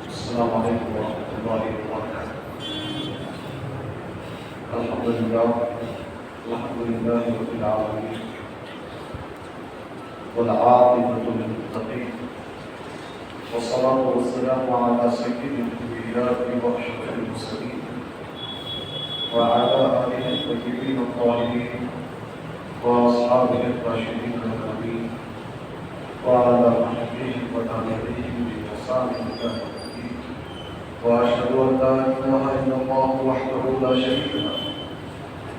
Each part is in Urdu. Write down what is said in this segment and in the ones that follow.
السلام عليكم ورحمة الله وبركاته. الحمد لله رب العالمين والعاقبة للمتقين والصلاة والسلام على سيد الأنبياء وأشرف المرسلين وعلى آله الطيبين الطاهرين وأصحابه الراشدين المهديين وعلى محبهم وتابعيهم بإحسان إلى يوم الدين. وأشهد أن لا إله إلا الله وحده لا شريك له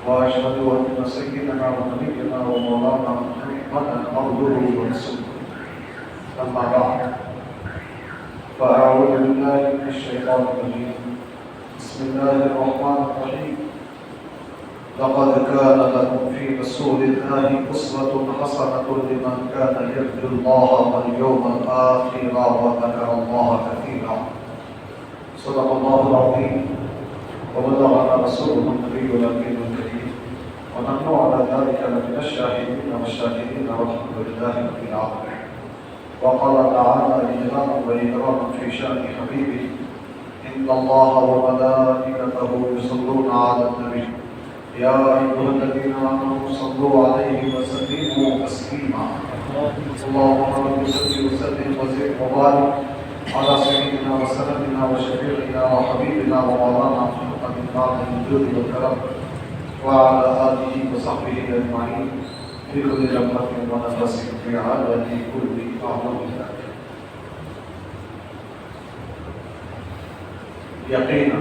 وأشهد أن سيدنا ونبينا ومولانا محمدا عبده ورسوله. أما بعد فأعوذ بالله من الشيطان الرجيم. بسم الله الرحمن الرحيم. لقد كان لكم في رسول الله أسوة حسنة لمن كان يرجو الله واليوم الآخر وذكر الله كثيرا. صدق الله العظيم وبلغنا رسوله النبي الأمين الكريم ونحن على ذلك لمن الشاهدين والشاكرين والحمد لله رب العالمين. وقال تعالى إجلالا وإكراما في شأن حبيبه إن الله وملائكته يصلون على النبي يا أيها الذين آمنوا صلوا عليه وسلموا تسليما. اللهم صل وسلم وزد وبارك على سيدنا وسندنا وشفيعنا وحبيبنا ومولانا محمد بن الجود والكرم وعلى آله وصحبه أجمعين في كل لمحة ونفس في عدد كل أعظم ذلك. یقینا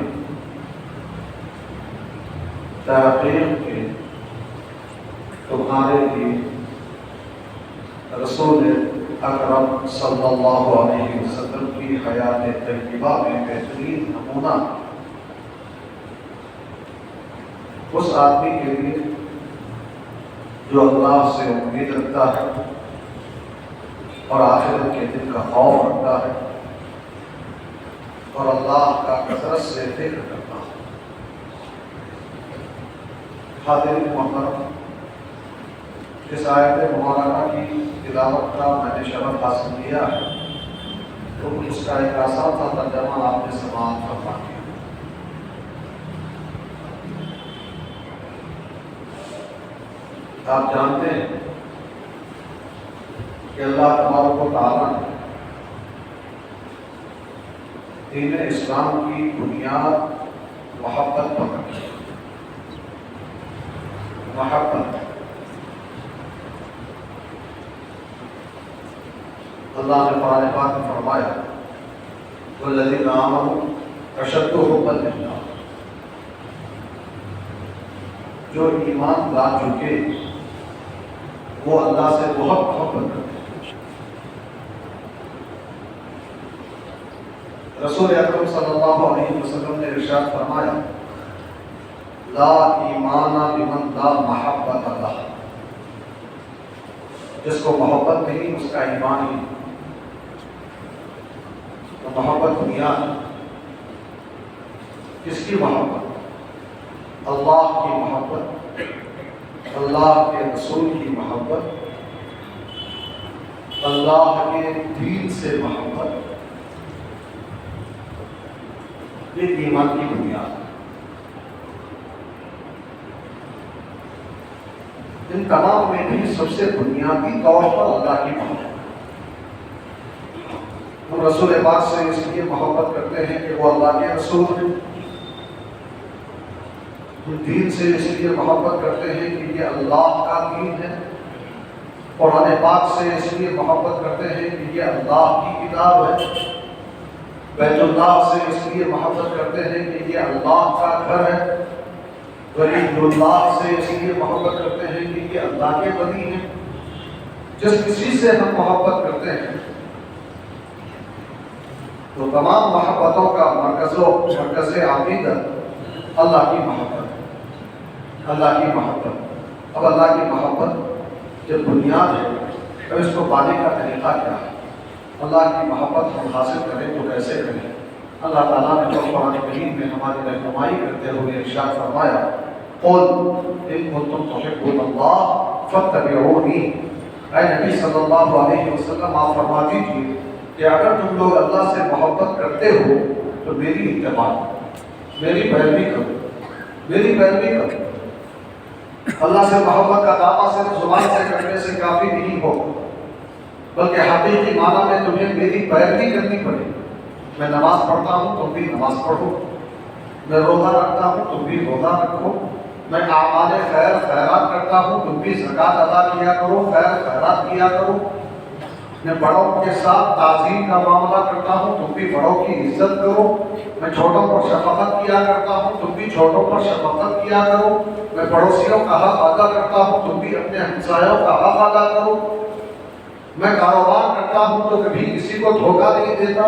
تحقیق کے تمہارے لیے رسول اکرم صلی اللہ علیہ وسلم کی حیات طیبہ میں بہترین نمونہ اس آدمی کے لیے جو اللہ سے امید رکھتا ہے اور آخرت کے دن کا خوف رکھتا ہے اور اللہ کا کثرت سے ذکر کرتا ہے. حاضرین محترم، اس آیت مبارکہ کی تلاوت کا میں نے شرف حاصل کیا ہے تو اس کا ایک آسان سا ترجمہ آپ نے سماعت فرما دیا. آپ جانتے ہیں کہ اللہ تبارک و تعالیٰ نے دین اسلام کی بنیاد محبت پر رکھی. محبت اللہ نے قرآن پاک میں فرمایا والذین آمنوا اشد حبا للہ، جو ایمان لا چکے وہ اللہ سے بہت محبت کرتے ہیں. رسول اکرم صلی اللہ علیہ وسلم نے ارشاد فرمایا لا ایمان لمن لا محبت اللہ، جس کو محبت نہیں اس کا ایمان ہی. تو محبت بنیاد، کس کی محبت؟ اللہ کی محبت، اللہ کے رسول کی محبت، اللہ کے دین سے محبت، یہ ایمان کی بنیاد. ان تمام میں بھی سب سے بنیادی طور پر اللہ کی محبت. ہم رسول پاک سے اس لیے محبت کرتے ہیں کہ وہ اللہ کے رسول ہیں. ہم دین سے اس لیے محبت کرتے ہیں کہ یہ اللہ کا دین ہے. قرآن پاک سے اس لیے محبت کرتے ہیں کہ یہ اللہ کی کتاب ہے. بیت اللہ سے اس لیے محبت کرتے ہیں کہ یہ اللہ کا گھر ہے. ولی اللہ سے اس لیے محبت کرتے ہیں کہ یہ اللہ کے ولی ہیں. جس کسی سے ہم محبت کرتے ہیں تو تمام محبتوں کا مرکز عقیدت اللہ کی محبت. اللہ کی محبت. اب اللہ کی محبت جب بنیاد ہے تو اس کو پانے کا طریقہ کیا ہے؟ اللہ کی محبت ہم حاصل کریں تو کیسے کریں؟ اللہ تعالیٰ نے جو قرآن کریم میں ہماری رہنمائی کرتے ہوئے ارشاد فرمایا قل ان کنتم تحبون اللہ فاتبعونی، اے نبی صلی اللہ علیہ وسلم آپ فرما دیجیے کہ اگر تم لوگ اللہ سے محبت کرتے ہو تو میری اتباع، میری پیروی کرو، میری پیروی کرو۔ اللہ سے محبت کا دعویٰ صرف زبان سے کرنے سے کافی نہیں ہو، بلکہ حقیقی معنی میں تمہیں میری پیروی کرنی پڑے۔ میں نماز پڑھتا ہوں تم بھی نماز پڑھو، میں روزہ رکھتا ہوں تم بھی روزہ رکھو، میں اعمال خیر خیرات کرتا ہوں تم بھی زکوٰۃ ادا کیا کرو، خیر خیرات کیا کرو، میں بڑوں کے ساتھ تعظیم کا معاملہ کرتا ہوں تم بھی بڑوں کی عزت کرو، میں چھوٹوں پر شفقت کیا کرتا ہوں تم بھی چھوٹوں پر شفقت کیا کرو، میں پڑوسیوں کا حق ادا کرتا ہوں تم بھی اپنے ہمسایوں کا حق ادا کرو، میں کاروبار کرتا ہوں تو کبھی کسی کو دھوکہ نہیں دیتا،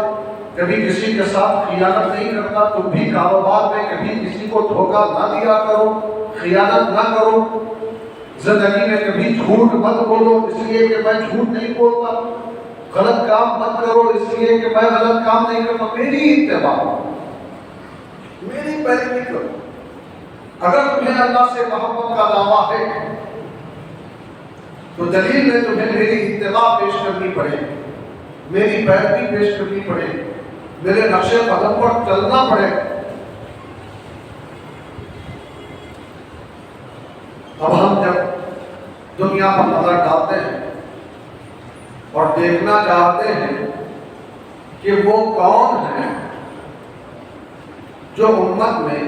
کبھی کسی کے ساتھ خیانت نہیں کرتا، تم بھی کاروبار میں کبھی کسی کو دھوکہ نہ دیا کرو، خیانت نہ کرو، زندگی میں کبھی جھوٹ مت بولو اس لیے کہ میں جھوٹ نہیں بولتا، غلط کام مت کرو اس لیے کہ میں غلط کام نہیں کرتا، میری اتباع، میری پیروی کرو۔ اگر تمہیں اللہ سے محبت کا دعویٰ ہے تو دلیل میں تمہیں میری اتباع پیش کرنی پڑے، میری پیروی پیش کرنی پڑے، میرے نقش قدم پر چلنا پڑے۔ اب ہم جب دنیا پر نظر ڈالتے ہیں اور دیکھنا چاہتے ہیں کہ وہ کون ہیں جو امت میں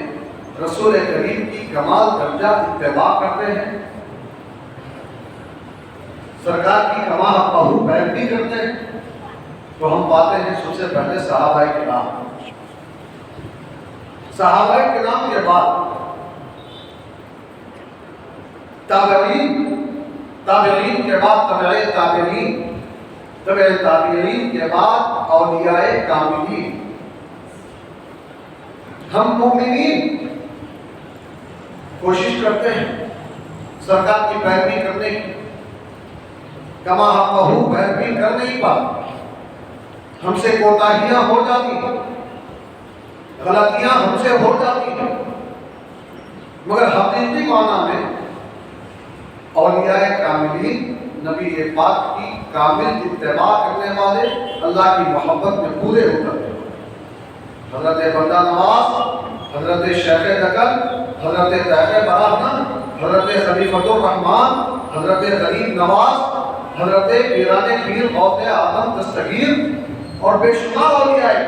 رسول کریم کی کمال درجہ اتباع کرتے ہیں، سرکار کی کمال بہو پیروی کرتے ہیں، تو ہم پاتے ہیں سب سے پہلے صحابہ کرام، صحابہ کرام کے بعد تابعین کے بعد تبع تابعین، تبع تابعین کے بعد اولیاء کاملین۔ ہم مومنین کوشش کرتے ہیں سرکار کی پیروی کرنے کی، کما حقہ پیروی کر نہیں پاتے، ہم سے کوتاہیاں ہو جاتی ہیں، غلطیاں ہم سے ہو جاتی ہیں، مگر حقیقی معنی میں اولیاء کاملین، نبی پاک کی کامل اتباع کرنے والے، اللہ کی محبت میں پورے اترتے ہیں۔ حضرت بندہ نواز، حضرت شیخ دکن، حضرت طیب براہنہ، حضرت خلیفۃ الرحمان، حضرت غریب نواز، حضرت پیران پیر غوث اعظم دستگیر اور بے شمار اولیاء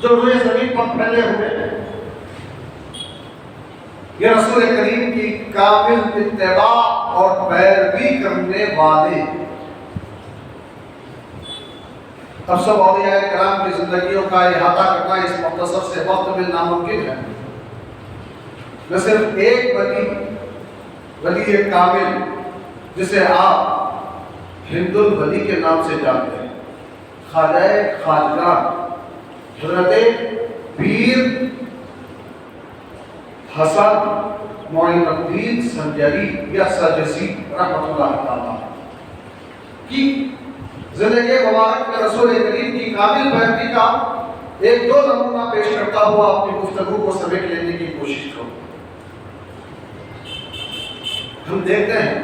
جو روئے زمین پر پھیلے ہوئے ہیں، یہ رسول کریم کی کامل اتباع اور پیروی کرنے والے۔ اب سب اولیاء کرام کی زندگیوں کا احاطہ کرنا اس مختصر سے وقت میں ناممکن ہے۔ میں صرف ایک ولی کامل جسے آپ ہند الولی کے نام سے جانتے ہیں، خواجہ خواجگان حضرت پیر حسن معین الدین سنجری یا سجسی رحمۃ اللہ تعالیٰ کی زندگی مبارک میں رسول کریم کی کامل پیروی کا ایک دو نمونہ پیش کرتا ہوا اپنی گفتگو کو سمیٹ لینے کی کوشش کروں۔ ہم دیکھتے ہیں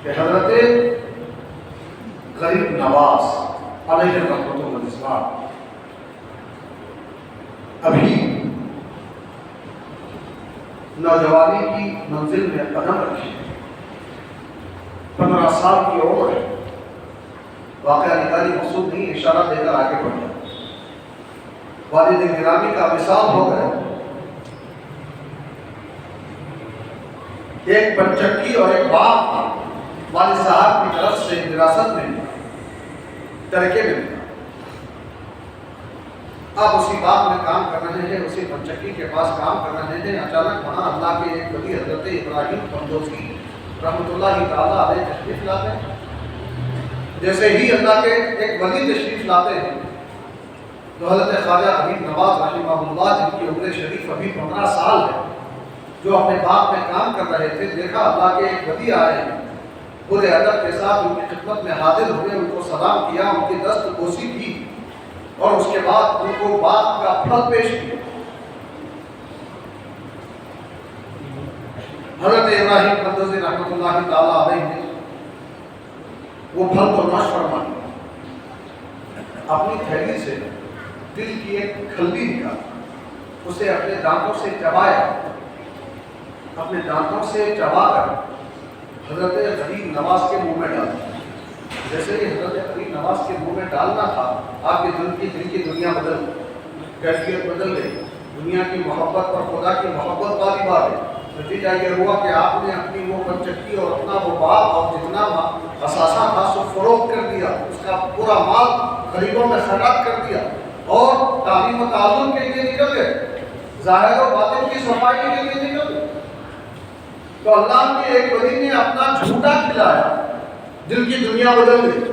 کہ حضرت غریب نواز علیہ رحمۃ اللہ ابھی نوجوانی کی منزل میں قدم رکھے، 15 سال کی عمر ہے، واقعہ نکالی مقصود نہیں، اشارہ دے کر آگے بڑھ جائے، والد گرامی کا وصال ہو گئے، ایک پنچکی اور ایک باغ والد صاحب کی طرف سے وراثت میں ترکے میں ملا۔ آپ اسی باغ میں کام کر رہے ہیں، اسی پنچکی کے پاس کام کر رہے ہیں، اچانک وہاں اللہ کے ایک ولی حضرت ابراہیم قندوزی رحمۃ اللہ تعالیٰ علیہ تشریف لاتے ہیں۔ جیسے ہی اللہ کے ایک ولی تشریف لاتے ہیں تو حضرت خواجہ غریب نواز رحمہ اللہ، جن کی عمر شریف ابھی 15 سال ہے، جو اپنے باغ میں کام کر رہے تھے، دیکھا اللہ کے ایک ولی آئے ہیں، پورے ادب کے ساتھ ان کی خدمت میں حاضر ہوئے، ان کو سلام کیا، ان کی دست بوسی کی اور اس کے بعد ان کو باغ کا پھل پیش کیا۔ حضرت ابراہیم قدس رحمۃ اللہ تعالیٰ علیہ نے وہ پھل تو نوش فرمایا، اپنی تھیلی سے دل کی ایک کھلی نکالی، اسے اپنے دانتوں سے چبایا، اپنے دانتوں سے چبا کر حضرت غریب نواز کے منہ میں ڈالا۔ جیسے ہی حضرت غریب نواز کے منہ میں ڈالنا تھا، آپ کے دل کی دنیا بدل گئی، کیفیت بدل گئی، دنیا کی محبت اور خدا کی محبت والی بات ہے۔ نتیجہ یہ ہوا کہ آپ نے اپنی وہ پنچکی اور اپنا وہ باغ اور جتنا اثاثہ تھا سو فروخت کر دیا، اس کا پورا مال غریبوں میں خیرات کر دیا اور تعلیم و تعلم کے لیے نکل گئے، ظاہر و باطن کی صفائی کے لیے نکل گئے۔ تو اللہ کے ایک ولی نے اپنا جھوٹا کھلایا، دل کی دنیا بدل گئی،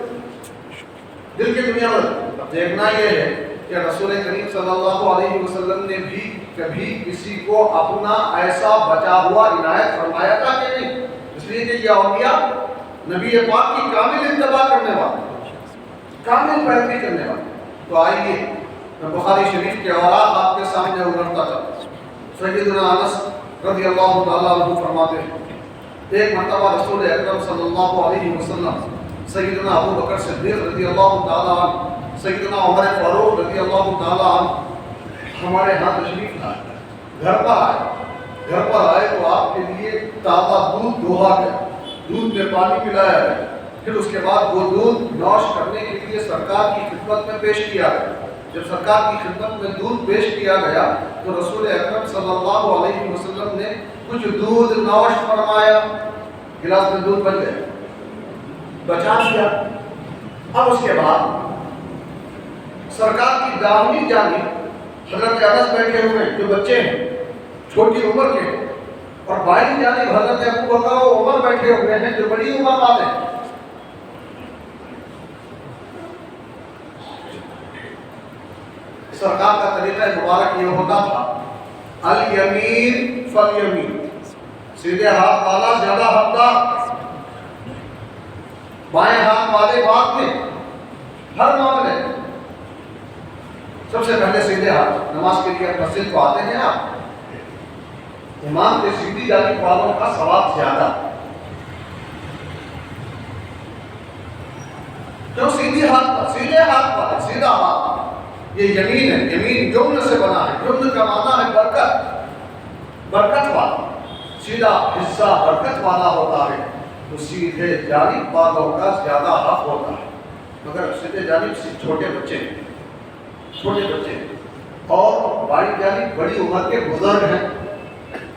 دل کی دنیا بدل گئی۔ اب دیکھنا یہ ہے کہ رسول کریم صلی اللہ علیہ وسلم نے بھی کبھی کسی کو اپنا ایسا بچا ہوا عنایت فرمایا تھا کہ نہیں؟ اس لیے کہ یہ اولیاء نبی پاک کی کامل اتباع کرنے والے، کامل پیروی کرنے والے۔ تو آئیے میں بخاری شریف کے اوراق آپ کے سامنے اگرتا چلتا۔ سیدنا انس رضی اللہ تعالیٰ عنہ فرماتے ہیں، ایک مرتبہ رسول اکرم صلی اللہ علیہ وسلم سیدنا ابو بکر صدیق رضی اللہ تعالیٰ عنہ، سیدنا عمر فاروق رضی اللہ تعالیٰ عنہ ہمارے ہاں تشریف لائے، گھر پر آئے تو آپ کے لیے تازہ دودھ دوہا گیا، دودھ میں پانی پلایا گیا، پھر اس کے بعد وہ دودھ نوش کرنے کے لیے سرکار کی خدمت میں پیش کیا گیا۔ جب سرکار کی خدمت میں دودھ پیش کیا گیا تو رسول اکرم صلی اللہ علیہ وسلم نے کچھ دودھ نوش فرمایا، گلاس میں دودھ بن گیا، بچا لیا۔ اب اس کے بعد سرکار کی داہنی جانب حضرت انس بیٹھے ہوئے ہیں، جو بچے ہیں چھوٹی عمر کے، اور بائیں جانب حضرت ابو بکر و عمر بیٹھے ہوئے ہیں جو بڑی عمر والے ہیں۔ سرکار کا طریقہ مبارک یہ ہوتا تھا، الیمین فالیمین، سیدھے ہاتھ والا زیادہ حقدار، بائیں ہاتھ والے بات میں ہر معاملے سب سے پہلے سیدھے ہاتھ۔ نماز کے لیے مسجد کو آتے ہیں آپ، امام کے سیدھی جانب والوں کا ثواب زیادہ، جو سیدھے ہاتھ والا، سیدھا ہاتھ، یہ یمین ہے، یمین جمن سے بنا ہے، جمن کا معنی ہے برکت والا، سیدھا حصہ برکت والا ہوتا ہے، تو سیدھے جانب والوں کا زیادہ حق ہوتا ہے۔ مگر سیدھے جانب سے چھوٹے بچے اور بڑی جانب بڑی عمر کے بزرگ ہیں،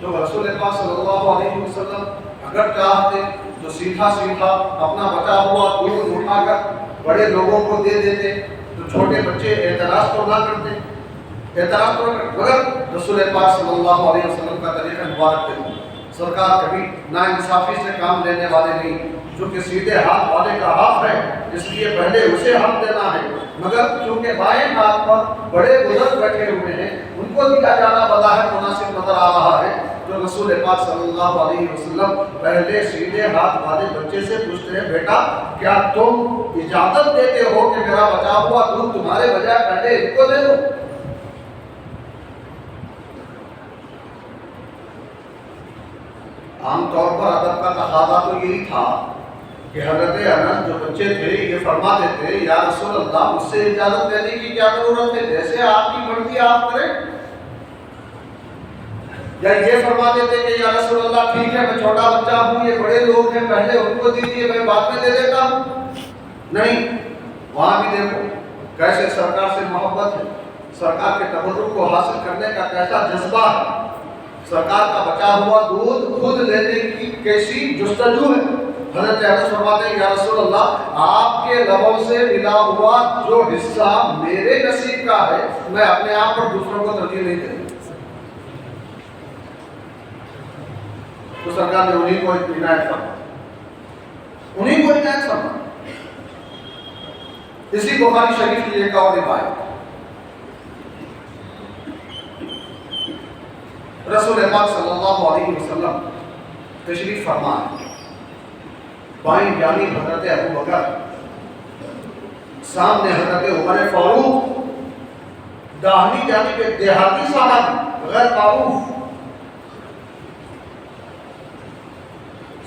جو رسول پاک صلی اللہ علیہ وسلم اگر چاہتے تو سیدھا اپنا بچا ہوا دودھ اٹھا کر بڑے لوگوں کو دے دیتے، تو چھوٹے بچے اعتراض تو نہ کرتے، مگر رسول پاک صلی اللہ علیہ وسلم کا طریقہ مبارک تھا۔ سرکار کبھی ناانصافی سے کام لینے والے نہیں، چونکہ سیدھے ہاتھ والے کا حق ہے اس لیے پہلے اسے حق دینا ہے، مگر چونکہ بائیں ہاتھ پر بڑے بزرگ بیٹھے ہوئے ہیں ان کو دیا جانا بظاہر مناسب نظر آ رہا ہے، تو رسول پاک صلی اللہ علیہ وسلم پہلے سیدھے ہاتھ والے بچے سے پوچھتے ہیں، بیٹا کیا تم اجازت دیتے ہو کہ میرا بچا ہوا دودھ تمہارے بجائے پہلے ان کو دے دو؟ عام طور پر ادب کا تقاضا تو یہی تھا کہ حضرت انس جو بچے تھے یہ فرماتے تھے، یا رسول اللہ مجھ سے اجازت لینے کی کیا ضرورت ہے، جیسے آپ کی مرضی آپ کریں، یا یہ فرماتے تھے کہ یا رسول اللہ ٹھیک ہے میں چھوٹا بچہ ہوں، یہ بڑے لوگ ہیں پہلے ان کو دیجیے میں بعد میں دے دیتا ہوں؟ نہیں، وہاں بھی دیکھو کیسے سرکار سے محبت ہے، سرکار کے تبرک کو حاصل کرنے کا کیسا جذبہ ہے، سرکار کا بچا ہوا دودھ خود لینے کی کیسی جستجو ہے۔ حضرت انس فرماتے ہیں، یا رسول اللہ آپ کے لبوں سے ملا ہوا جو حصہ میرے نصیب کا ہے میں اپنے آپ پر دوسروں کو ترجیح نہیں دیتا۔ تو سرکار نے انہیں کو عنایت فرمایا۔ اسی بخاری شریف کی ایک اور روایت، رسول پاک صلی اللہ علیہ وسلم تشریف فرما، بائیں جانب حضرت ابو بکر، سامنے حضرت عمر فاروق، داہنی جانب ایک دیہاتی صاحب غیر معروف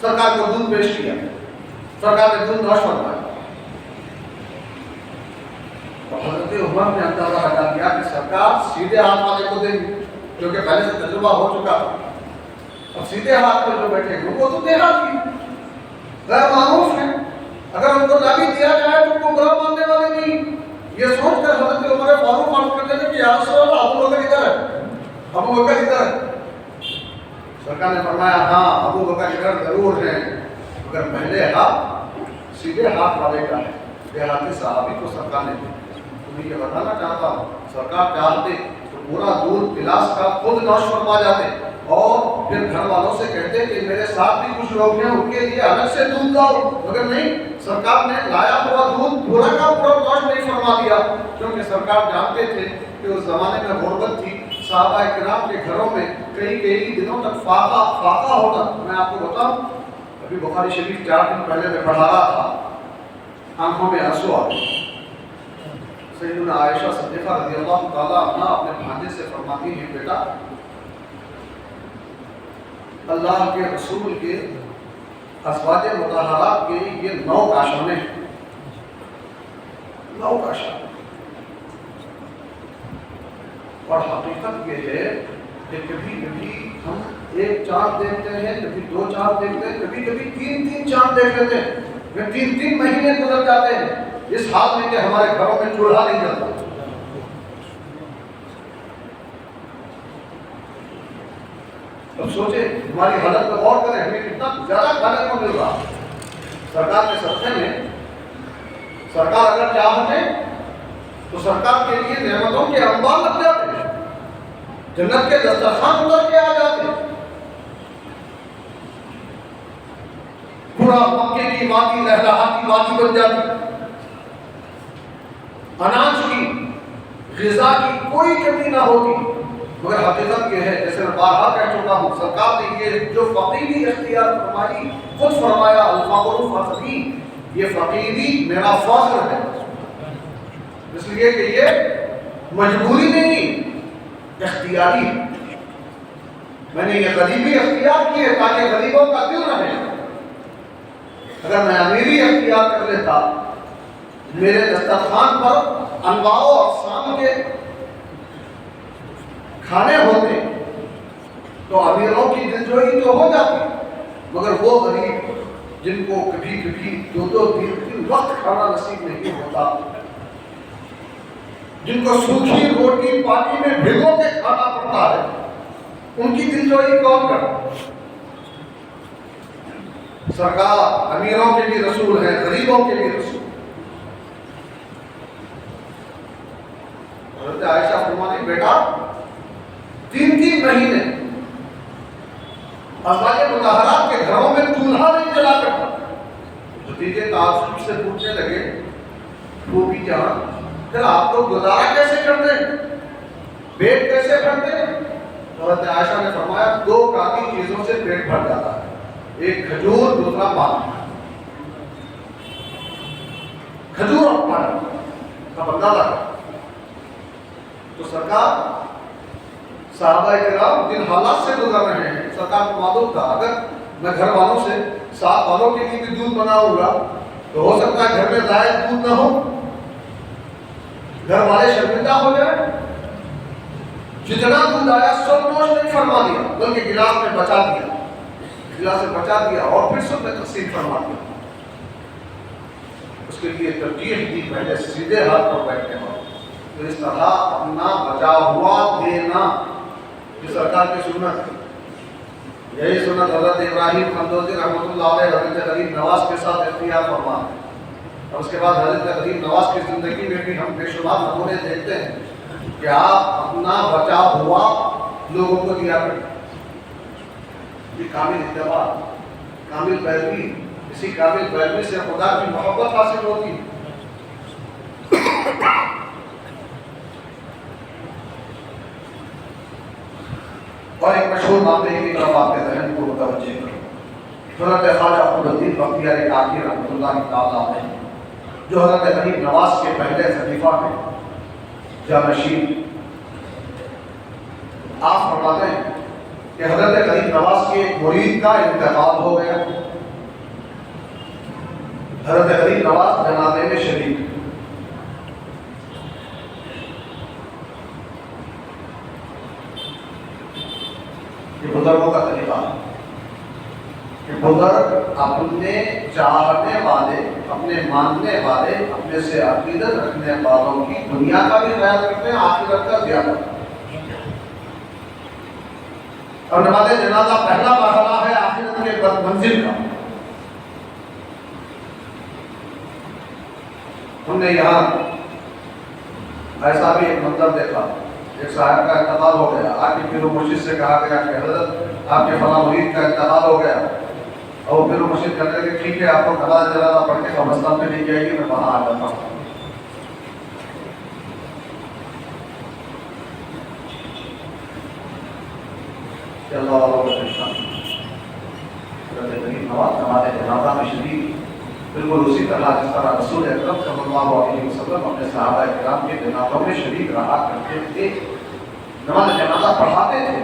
سرکار کو دودھ پیش کیا، سرکار نے دودھ نوش فرمایا. حضرت عمر نے اندازہ لگا لیا کہ سرکار سیدھے ہاتھ والے کو دیں گے، کیونکہ پہلے سے تجربہ ہو چکا تھا. اب سیدھے ہاتھ میں جو بیٹھے ہیں وہ تو دیہاتی غیر معروف ہیں، اگر ان کو نہ بھی دیا جائے تو ان کو برا ماننے والے نہیں. یہ سوچ کر حضرت عمر فاروق عرض کرتے ہیں کہ یا رسول اللہ ابو بکر ادھر ہے، ابو بکر ادھر ہے. سرکار نے فرمایا ہاں ابو بکر ادھر ضرور ہیں، مگر پہلے ہاتھ سیدھے ہاتھ والے کا ہے. دیہاتی صحابی کو سرکار نے دیا. تمہیں یہ بتانا چاہتا ہوں سرکار چاہتے تو پورا دودھ گلاس کا خود نوش فرما جاتے اور پھر گھر والوں سے کہتے کہ میرے ساتھ بھی کچھ لوگ ہیں ان کے لیے الگ سے دودھ لاؤ، مگر نہیں، سرکار نے لایا ہوا دودھ پورا کا پورا نوش نہیں فرما دیا، کیونکہ سرکار جانتے تھے کہ اس زمانے میں غربت تھی. صحابہ کرام کے گھروں میں کئی دنوں تک فاقہ ہوتا. میں آپ کو بتاؤں ابھی بخاری شریف 4 دن پہلے میں پڑھا رہا تھا، آنکھوں میں آنسو آ گئے. سیدنا عائشہ صدیقہ رضی اللہ تعالیٰ عنہ اپنے بھانجے سے فرماتی ہیں بیٹا اللہ کے رسول کے ازواج مطہرات کے یہ 9 کاشانے ہیں، 9 کاشانے. اور حقیقت یہ ہے کہ کبھی ہم ایک چاند دیکھتے ہیں، کبھی 2 چاند دیکھتے ہیں، کبھی 3 چاند دیکھ لیتے ہیں، پھر 3 مہینے گزر جاتے ہیں اس حال میں کہ ہمارے گھروں میں چولہا نہیں جلتا. اب سوچیں ہماری حالت پر غور کریں، ہمیں کتنا زیادہ کھانے کو مل رہا. سرکار کے صدقے میں سرکار اگر چاہتے تو سرکار کے لیے نعمتوں کے انبار لگ جاتے ہیں، جنت کے دسترخوان اتر کے آ جاتے ہیں. پورا مکے کی وادی لہلہاتی وادی بن جاتی، اناج کی غذا کی کوئی کمی نہ ہوتی. مگر حقیقت یہ ہے جیسے میں بارہا کہہ چکا ہوں سرکار نے یہ جو فقیری اختیار فرمائی خود فرمایا الفقر فخری، یہ فقیری میرا فخر ہے، اس لیے کہ یہ مجبوری نہیں اختیاری ہے. میں نے یہ غریبی اختیار کی ہے تاکہ غریبوں کا دل رہے. اگر میں امیری اختیار کر لیتا میرے دسترخوان پر انواع و اقسام کے کھانے ہوتے تو امیروں کی دلجوئی تو ہو جاتی، مگر وہ غریب جن کو کبھی 2 3 وقت کھانا نصیب نہیں ہوتا، جن کو سوکھی روٹی پانی میں بھگو کے کھانا پڑتا ہے، ان کی دلجوئی کون کرتا؟ سرکار امیروں کے بھی رسول ہے، غریبوں کے بھی رسول. حضرت عائشہ فرماتی بیٹا 3 مہینے ازواج مطہرات کے گھروں میں چولہا نہیں جلا کرتا. بھتیجے تعجب سے پوچھنے لگے پھوپھی جان پھر آپ لوگ گزارا کیسے کرتے ہیں، پیٹ کیسے بھرتے ہیں؟ حضرت عائشہ نے فرمایا 2 کافی چیزوں سے پیٹ بھر جاتا ہے، ایک کھجور دوسرا پانی. کھجور اور پانی کا اندازہ کرو. تو سرکار صحابہ کرام جن حالات سے گزر رہے ہیں سرکار کو معلوم تھا اگر میں گھر والوں سے ساتھ والوں کے لیے بھی دودھ بناؤں گا تو ہو سکتا ہے گھر میں زائد دودھ نہ ہو، گھر والے شرمندہ ہو جائیں. جتنا دودھ آیا سب نوش نہیں فرما دیا بلکہ گلاس میں بچا دیا، گلاس سے بچا دیا اور پھر سب میں تقسیم فرما دیا. اس کے لیے ترجیح دی پہلے سیدھے ہاتھ پر بیٹھنے والا. تو اس طرح اپنا بچا ہوا دینا یہ سرکار کی سنت ہے. یہی سنت حضرت ابراہیم قندوزی رحمۃ اللہ علیہ حضرت غریب نواز کے ساتھ اختیار فرما. اور اس کے بعد حضرت غریب نواز کی زندگی میں بھی ہم بے شمار نمونے دیکھتے ہیں کہ آپ اپنا بچا ہوا لوگوں کو دیا کرتے. یہ کامل اتباع، کامل پیروی، اسی کامل پیروی سے خدا کی محبت حاصل ہوتی ہے. اور ایک مشہور واقعے کی طرف آپ کے ذہن کو متوجہ کرو. حضرت خواجہ فخرالدین بختیار کاکی رحمۃ اللہ تعالیٰ علیہ جو حضرت غریب نواز کے پہلے خلیفہ ہیں جانشین، آپ فرماتے ہیں کہ حضرت غریب نواز کے ایک مرید کا انتقال ہو گیا. حضرت غریب نواز جنازے میں شریک. یہ بزرگوں کا طریقہ ہے کہ بزرگ اپنے چاہنے والے، اپنے ماننے والے، اپنے سے عقیدت رکھنے والوں کی دنیا کا بھی خیال رکھتے ہیں، آخرت کا زیادہ. اور نماز جنازہ پہلا مرحلہ ہے آخرت کے منزل کا. ہم نے یہاں ایسا بھی ایک منظر دیکھا، ایک صاحب کا انتقال ہو گیا، آ کے پیر و مرشد سے کہا گیا کہ حضرت آپ کے فلاں مرید کا انتقال ہو گیا، اور پیر و مرشد کہتے ہیں کہ ٹھیک ہے آپ کو نماز جنازہ پڑھ کے قبرستان پہ لے جائیے، میں وہاں آ جاتا ہوں. کہ اللہ والوں کا فرشتہ حضرت غریب نواز نماز جنازہ میں شریک، بالکل اسی طرح جس طرح رسول اکرم صلی اللہ علیہ وسلم اپنے صحابہ کرام کے جنازوں میں شریک رہا کرتے تھے، نماز جنازہ پڑھاتے تھے،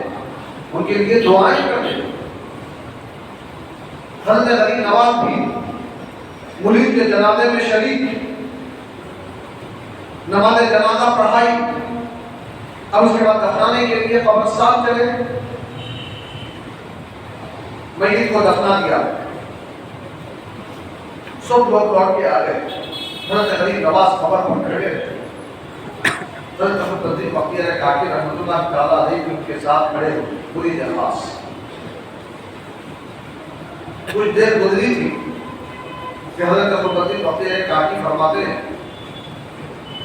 ان کے لیے دعائیں کرتے تھے. حضرت غریب نواز بھی مرید کے جنازے میں شریک، نماز جنازہ پڑھائی. اب اس کے بعد دفنانے کے لیے قبرستان چلے، میت کو دفنا دیا، سب لوگ لوٹ کے آ گئے. حضرت غریب نواز قبر پر کھڑے رہے. حضرت مفتی فقیر کاکی رحمۃ اللہ تعالیٰ علیہ ان کے ساتھ کھڑے ہوئے. پوری درخواست کچھ دیر گزری تھی کہ حضرت مفتی فقیر کاکی فرماتے ہیں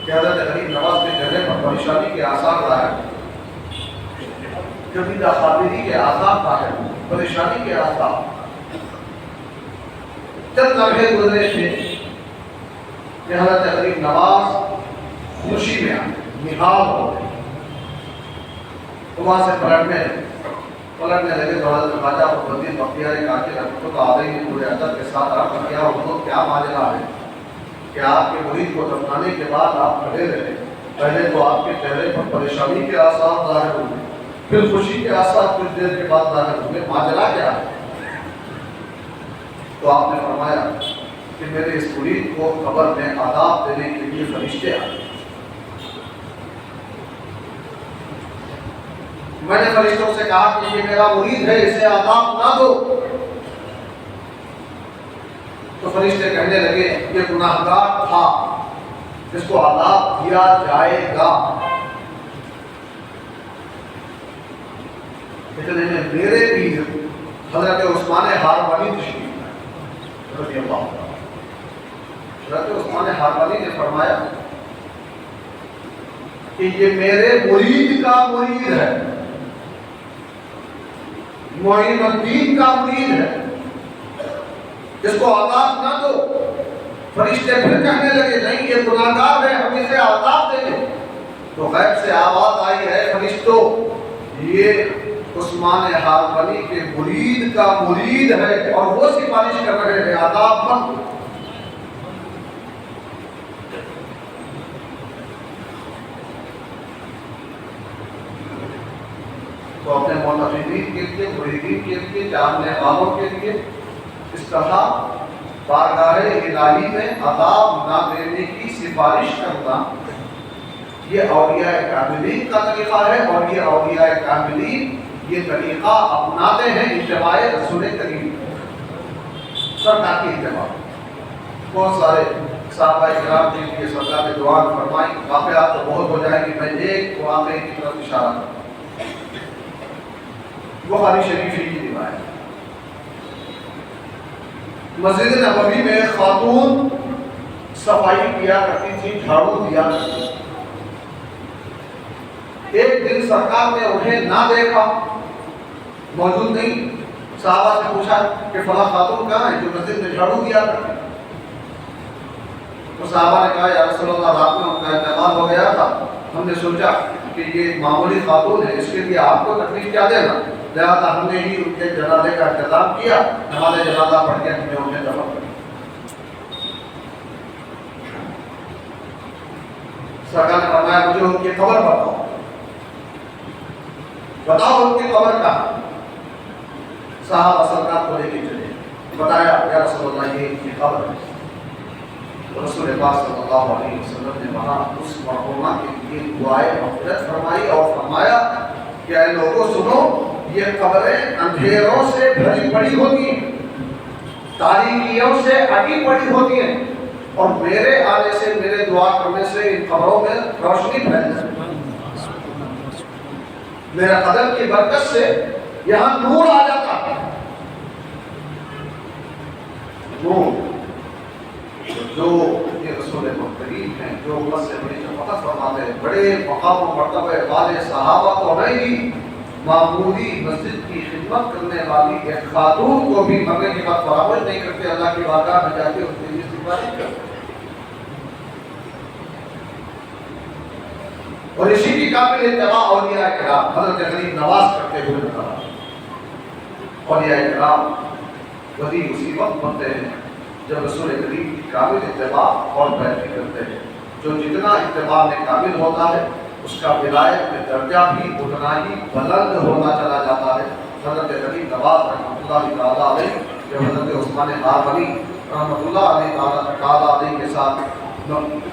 کہ حضرت غریب نواز کے چہرے پر پریشانی کے آثار ظاہر، کبھی خاطری کے آثار ظاہر، پریشانی کے آثار. چند لمحے گزرے تھے کہ حضرت غریب نواز خوشی میں آئے، نہال ہو گئے. وہاں سے پلٹنے لگے تو حضرت خواجہ مفتی بختیار کاکی رحمۃ اللہ علیہ نے پورے ادب کے ساتھ عرض کیا، حضور کیا ماجرا ہے کہ آپ کے مرید کو دفنانے کے بعد آپ کھڑے رہے، پہلے تو آپ کے چہرے پر پریشانی کے آثار ظاہر ہوئے، پھر خوشی کے آثار کچھ دیر کے بعد ظاہر ہوئے، ماجرا کیا ہے؟ تو آپ نے فرمایا کہ میرے اس مرید کو قبر میں عذاب دینے کے لیے فرشتے آئے. میں نے فرشتوں سے کہا کہ یہ میرا مرید ہے، اسے عذاب نہ دو. تو فرشتے کہنے لگے یہ گناہگار تھا، اس کو عذاب دیا جائے گا. اتنے میں میرے پیر حضرت عثمان ہارونی تشریف رضی اللہ عنہ، حضرت عثمان ہارونی نے فرمایا کہ یہ میرے مرید کا مرید ہے، معین الدین کا مرید ہے، اس کو عذاب نہ دو. فرشتے پھر کہنے لگے نہیں یہ گناہگار ہے، ہم اسے عذاب دیں گے. تو غیب سے آواز آئی ہے فرشتوں یہ عثمان ہارونی کے مرید کا مرید ہے اور وہ سفارش کر رہے ہیں عذاب مت دو. تو اپنے معتقدین کے لیے، مریدین کے لیے، جاننے والوں کے لیے اس طرح بارگاہ الہی میں عذاب نہ دینے کی سفارش کرنا یہ اولیاء کاملین کا طریقہ ہے. اور یہ اولیاء کاملین یہ طریقہ اپناتے ہیں اتباع رسول کریم سرکار کی اتباع. بہت سارے صحابہ کرام کے لیے سرکار نے دعا فرمائی، واقعات تو بہت ہو جائیں گے، میں ایک واقعے کی طرف اشارہ کروں. بخاری شریف کی روایت، مسجد نبوی میں خاتون صفائی کیا کرتی تھی، جھاڑو دیا کرتی. ایک دن سرکار نے انہیں نہ دیکھا، موجود نہیں. صحابہ سے پوچھا کہ فلاں خاتون کہاں ہے جو مسجد میں جھاڑو دیا کرتی؟ تو صحابہ نے کہا یا رسول اللہ رات میں ان کا انتقال ہو گیا تھا، ہم نے سوچا کہ یہ معمولی خاتون ہے، اس کے لیے آپ کو تکلیف کیا دینا، لہٰذا ہم نے ہی ان کے جنازے کا انتظام کیا، نماز جنازہ پڑھ کے ہم نے انہیں دفن کر دیا. سرکار نے فرمایا مجھے ان کی قبر بتاؤ ان کی قبر کہاں؟ صحابہ سرکار کو لے کے چلے، بتایا یا رسول اللہ یہ ان کی قبر ہے. رسول پاک صلی اللہ علیہ وسلم نے وہاں اس مرحومہ کے لیے دعائے مغفرت فرمائی اور فرمایا کہ اے لوگوں سنو، یہ قبریں اندھیروں سے بھری پڑی ہوتی ہیں، تاریکیوں سے اٹی پڑی ہوتی ہیں، اور میرے آنے سے، میرے دعا کرنے سے ان قبروں میں روشنی پھیل جائے، میرا قدم کی برکت سے یہاں نور آ جاتا ہے۔ نور جو یہ رسول کریم ہیں، جو امت سے بڑی شفقت فرماتے ہیں، بڑے مقام و مرتبہ والے صحابہ کو نہیں، معمولی مسجد کی خدمت کرنے والی ایک خاتون کو بھی مرنے کے بعد فراموش نہیں کرتے، اللہ کی بارگاہ میں جا کے اس کے لیے استغفار کرتے۔ اور اسی کی قابل اتباع اولیاء کرام حضرت غریب نواز کرتے ہوئے بتایا، اولیاء کرام ولی اسی وقت بنتے ہیں جب رسول کریم کی قابل اتباع اور پیروی کرتے ہیں۔ جو جتنا اتباع میں قابل ہوتا ہے اس کا ولایت میں درجہ بھی اتنا ہی بلند ہونا چلا جاتا ہے۔ حضرت غریب نواز رحمۃ اللہ تعالیٰ علیہ جب حضرت عثمان ہارونی رحمۃ اللہ علیہ تعالیٰ علیہ کے ساتھ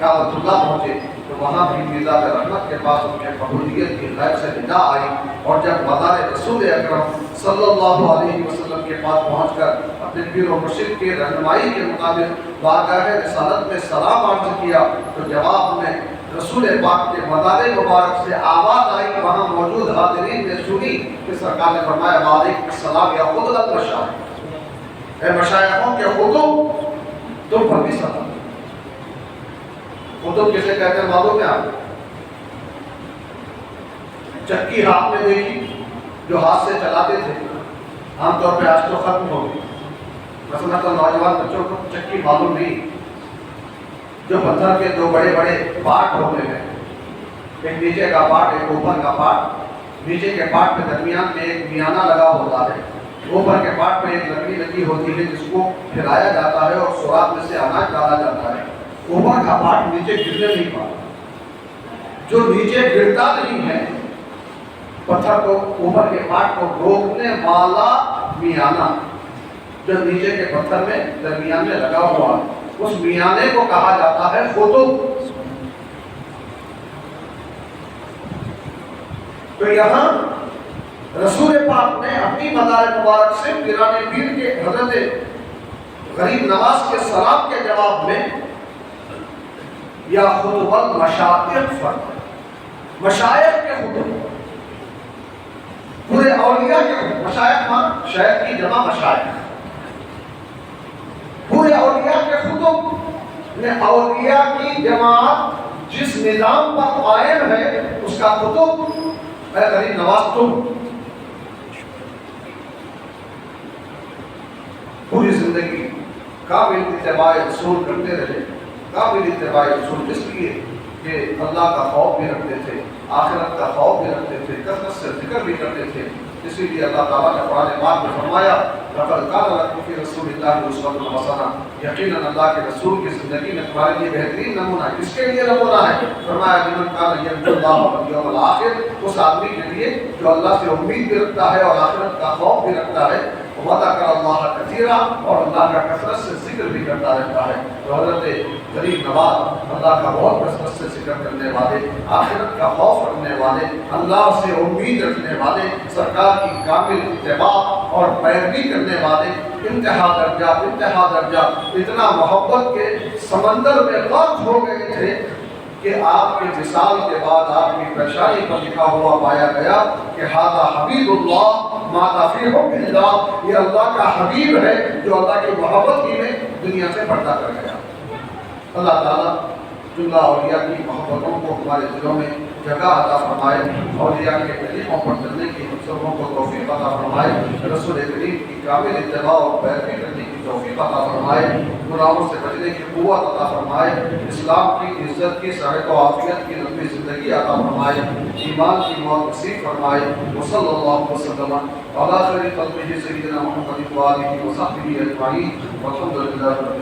کعبۃ اللہ پہنچے تو وہاں بھی میزاب رحمت کے پاس ان کے قبولیت کی غیب سے ندا آئی، اور جب مزار رسول اکرم صلی اللہ علیہ وسلم کے پاس پہنچ کر اپنے پیر و مرشد کی رہنمائی کے مطابق بارگاہ رسالت میں سلام عرض کیا تو جواب میں رسول پاک کے مزار مبارک سے آواز آئی، وہاں موجود حاضرین نے سنی کہ سرکار نے فرمایا وعلیکم السلام یا خطب المشائخ، اے مشائخوں کے خطب تم پر بھی سلام۔ خطب کسے کہتے ہیں معلوم ہے آپ؟ چکی ہاتھ میں دیکھی جو ہاتھ سے چلاتے تھے، عام طور پہ آج تو ختم ہو گئی، مثلا تو نوجوان بچوں کو چکی معلوم نہیں، جو پتھر کے دو بڑے بڑے پارٹ ہوتے ہیں، ایک نیچے کا پارٹ ایک اوپر کا پارٹ، نیچے کے پارٹ پہ درمیان میں ایک میانہ لگا ہوتا ہے، اوپر کے پارٹ پہ ایک لکڑی لگی ہوتی ہے جس کو پھیلایا جاتا ہے اور سوراخ میں سے اناج ڈالا جاتا ہے۔ اوپر کا پارٹ نیچے گرنے نہیں پاتا، جو نیچے گرتا نہیں ہے پتھر کو، اوپر کے پارٹ کو روکنے والا میانہ جو نیچے کے پتھر میں درمیان میں لگا ہوا، اس میانے کو کہا جاتا ہے خطب۔ تو یہاں رسول پاک نے اپنی مزار مبارک سے پیران پیر کے حضرت غریب نواز کے سلام کے جواب میں یا خطب المشائخ فرمایا، مشائخ کے خطب، پورے اولیاء کے خطب، مشائخ ماں شیخ کی جمع مشائخ، پورے اولیاء کے خطب نے اولیاء کی جماعت جس نظام پر قائم ہے اس کا خطب اے غریب نواز تم پوری زندگی قابل اتباع رسول کرتے رہے۔ قابل اتباع رسول اس لیے کہ اللہ کا خوف بھی رکھتے تھے، آخرت کا خوف بھی رکھتے تھے، کثرت سے ذکر بھی کرتے تھے، اسی لیے اللہ تعالیٰ نے قرآن پاک میں فرمایا لقد کان لکم فی رسول اللہ اسوۃ حسنہ، یقیناً اللہ کے رسول کی زندگی میں تمہارے لیے بہترین نمونہ ہے۔ کس کے لیے نمونہ ہے؟ فرمایا لمن کان یرجو اللہ والیوم الآخر، اس آدمی کے لیے جو اللہ سے امید بھی رکھتا ہے اور آخرت کا خوف بھی رکھتا ہے، وذکر اللہ کثیرا، اور اللہ کا کثرت سے ذکر بھی کرتا رہتا ہے۔ تو حضرت غریب نواز اللہ کا بہت کثرت سے ذکر کرنے والے، آخرت کا خوف رکھنے والے، اللہ سے امید رکھنے والے، سرکار کی کامل اتباع اور پیروی کرنے والے، انتہا درجہ اتنا محبت کے سمندر میں غرق ہو گئے تھے کہ آپ کے وصال کے بعد آپ کی پیشانی پر لکھا ہوا پایا گیا کہ ھذا حبیب اللہ مات فی حب اللہ، یہ اللہ کا حبیب ہے جو اللہ کی محبت ہی میں دنیا سے پردہ کر گیا۔ اللہ تعالیٰ جملہ اولیاء کی محبتوں کو ہمارے دلوں میں جگہ عطا فرمائے، اولیاء کے طریقوں پر چلنے کی ہم سبوں کو توفیق عطا فرمائے، رسول کریم کی کامل اتباع اور پیروی کرنے کی توفیق عطا فرمائے، گناہوں سے بچنے کی قوت عطا فرمائے، اسلام کی عزت کی صحت و عافیت کی لمبی زندگی عطا فرمائے، ایمان کی موت نصیب فرمائے۔ وصلی اللہ وسلم علی خیر خلقہ سیدنا محمد و آلہ وصحبہ اجمعین، والحمد للہ رب العالمین۔